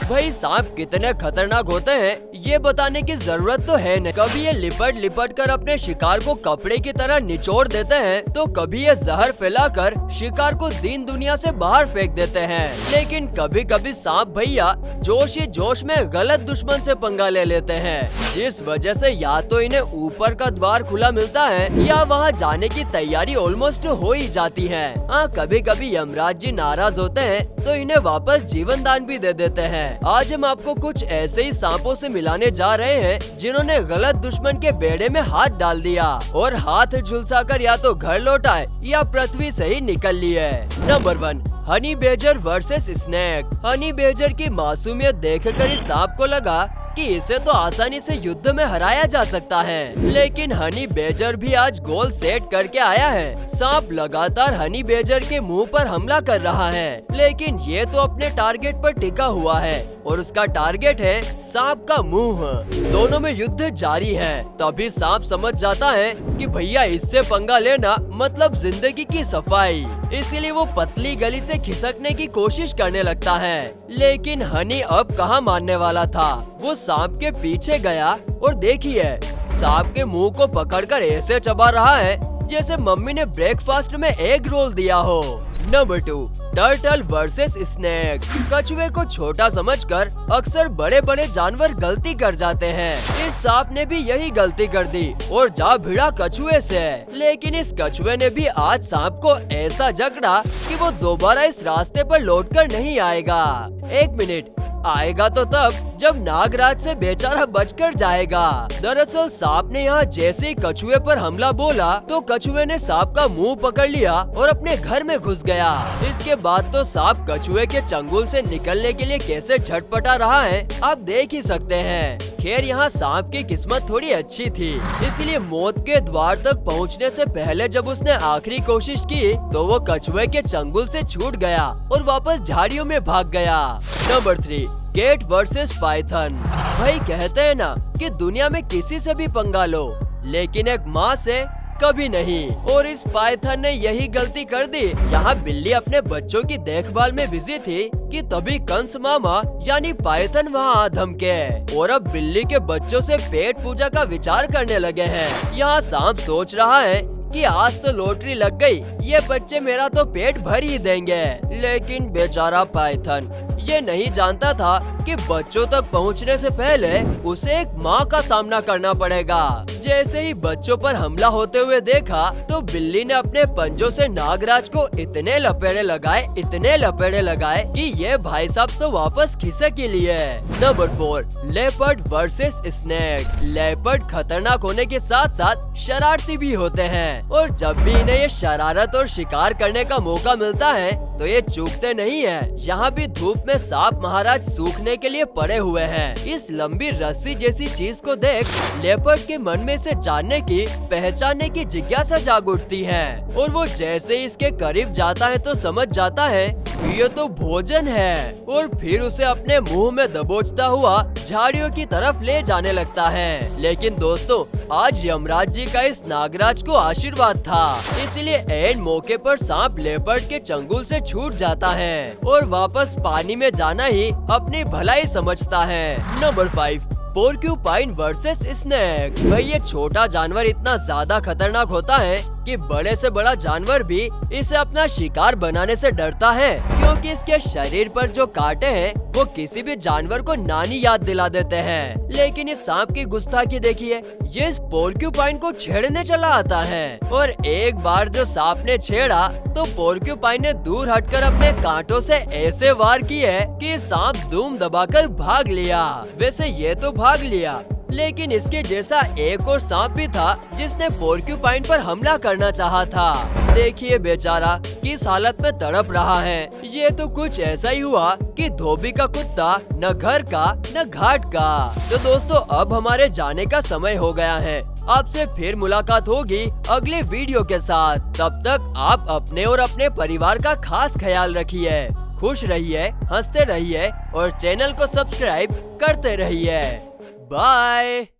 भाई सांप कितने खतरनाक होते हैं ये बताने की जरूरत तो है नहीं। कभी ये लिपट लिपट कर अपने शिकार को कपड़े की तरह निचोड़ देते हैं, तो कभी ये जहर फैलाकर शिकार को दीन दुनिया से बाहर फेंक देते हैं। लेकिन कभी कभी सांप भैया जोश ही जोश में गलत दुश्मन से पंगा ले लेते हैं, जिस वजह से या तो इन्हें ऊपर का द्वार खुला मिलता है या वहाँ जाने की तैयारी ऑलमोस्ट हो ही जाती है। हाँ, कभी कभी यमराज जी नाराज होते हैं तो इन्हें वापस जीवन दान भी दे देते हैं। आज हम आपको कुछ ऐसे ही सांपों से मिलाने जा रहे हैं जिन्होंने गलत दुश्मन के बेड़े में हाथ डाल दिया और हाथ झुलसाकर या तो घर लौटाए या पृथ्वी से ही निकल लिए। Number 1, honey badger versus snake. Honey badger की मासूमियत देखकर इस सांप को लगा कि इसे तो आसानी से युद्ध में हराया जा सकता है, लेकिन हनी बेजर भी आज गोल सेट करके आया है। सांप लगातार हनी बेजर के मुंह पर हमला कर रहा है, लेकिन ये तो अपने टारगेट पर टिका हुआ है और उसका टारगेट है सांप का मुंह। दोनों में युद्ध जारी है। तभी सांप समझ जाता है कि भैया इससे पंगा लेना मतलब जिंदगी की सफाई, इसीलिए वो पतली गली से खिसकने की कोशिश करने लगता है। लेकिन हनी अब कहाँ मानने वाला था। वो सांप के पीछे गया और देखिए सांप के मुंह को पकड़कर ऐसे चबा रहा है जैसे मम्मी ने ब्रेकफास्ट में एग रोल दिया हो। Number 2, turtle versus snake. कछुए को छोटा समझकर अक्सर बड़े बड़े जानवर गलती कर जाते हैं। इस सांप ने भी यही गलती कर दी और जा भिड़ा कछुए से। लेकिन इस कछुए ने भी आज सांप को ऐसा जकड़ा कि वो दोबारा इस रास्ते पर लौटकर नहीं आएगा। एक मिनट, आएगा तो तब जब नागराज से बेचारा बचकर जाएगा। दरअसल सांप ने यहाँ जैसे ही कछुए पर हमला बोला तो कछुए ने सांप का मुंह पकड़ लिया और अपने घर में घुस गया। इसके बाद तो सांप कछुए के चंगुल से निकलने के लिए कैसे झटपटा रहा है आप देख ही सकते हैं। खैर यहाँ सांप की किस्मत थोड़ी अच्छी थी, इसलिए मौत के द्वार तक पहुँचने से पहले जब उसने आखिरी कोशिश की तो वो कछुए के चंगुल से छूट गया और वापस झाड़ियों में भाग गया। Number 3, cat versus python. भाई कहते हैं ना कि दुनिया में किसी से भी पंगा लो, लेकिन एक माँ से कभी नहीं। और इस पाइथन ने यही गलती कर दी। यहाँ बिल्ली अपने बच्चों की देखभाल में बिजी थी कि तभी कंस मामा यानी पाइथन वहाँ आ धमके और अब बिल्ली के बच्चों से पेट पूजा का विचार करने लगे हैं। यहाँ सांप सोच रहा है कि आज तो लॉटरी लग गई, ये बच्चे मेरा तो पेट भर ही देंगे। लेकिन बेचारा पाइथन ये नहीं जानता था कि बच्चों तक पहुंचने से पहले उसे एक माँ का सामना करना पड़ेगा। जैसे ही बच्चों पर हमला होते हुए देखा तो बिल्ली ने अपने पंजों से नागराज को इतने लपेड़े लगाए कि ये भाई साहब तो वापस खिसक ही लिए। Number 4, leopard versus snake. Leopard खतरनाक होने के साथ साथ शरारती भी होते हैं और जब भी इन्हें ये शरारत और शिकार करने का मौका मिलता है तो ये चूकते नहीं है। यहाँ भी धूप में सांप महाराज सूखने के लिए पड़े हुए हैं। इस लंबी रस्सी जैसी चीज को देख लेपर्ड के मन में से जानने की पहचानने की जिज्ञासा जाग उठती है और वो जैसे ही इसके करीब जाता है तो समझ जाता है ये तो भोजन है और फिर उसे अपने मुंह में दबोचता हुआ झाड़ियों की तरफ ले जाने लगता है। लेकिन दोस्तों आज यमराज जी का इस नागराज को आशीर्वाद था, इसलिए एंड मौके पर सांप लेपर्ड के चंगुल से छूट जाता है और वापस पानी में जाना ही अपनी भलाई समझता है। Number 5, porcupine versus snake. भाई ये छोटा जानवर इतना ज्यादा खतरनाक होता है कि बड़े से बड़ा जानवर भी इसे अपना शिकार बनाने से डरता है, क्योंकि इसके शरीर पर जो कांटे हैं वो किसी भी जानवर को नानी याद दिला देते हैं। लेकिन इस सांप की गुस्ताखी देखिए, ये इस पोर्क्यूपाइन को छेड़ने चला आता है और एक बार जो सांप ने छेड़ा तो पोर्क्यूपाइन ने दूर हटकर अपने कांटों से ऐसे वार किए कि सांप धूम दबाकर भाग लिया। वैसे ये तो भाग लिया, लेकिन इसके जैसा एक और सांप भी था जिसने पोर्क्यूपाइन पर हमला करना चाहा था। देखिए बेचारा किस हालत में तड़प रहा है। ये तो कुछ ऐसा ही हुआ कि धोबी का कुत्ता न घर का न घाट का। तो दोस्तों अब हमारे जाने का समय हो गया है। आपसे फिर मुलाकात होगी अगले वीडियो के साथ। तब तक आप अपने और अपने परिवार का खास ख्याल रखिए। खुश रहिए, हंसते रहिए और चैनल को सब्सक्राइब करते रहिए। बाय।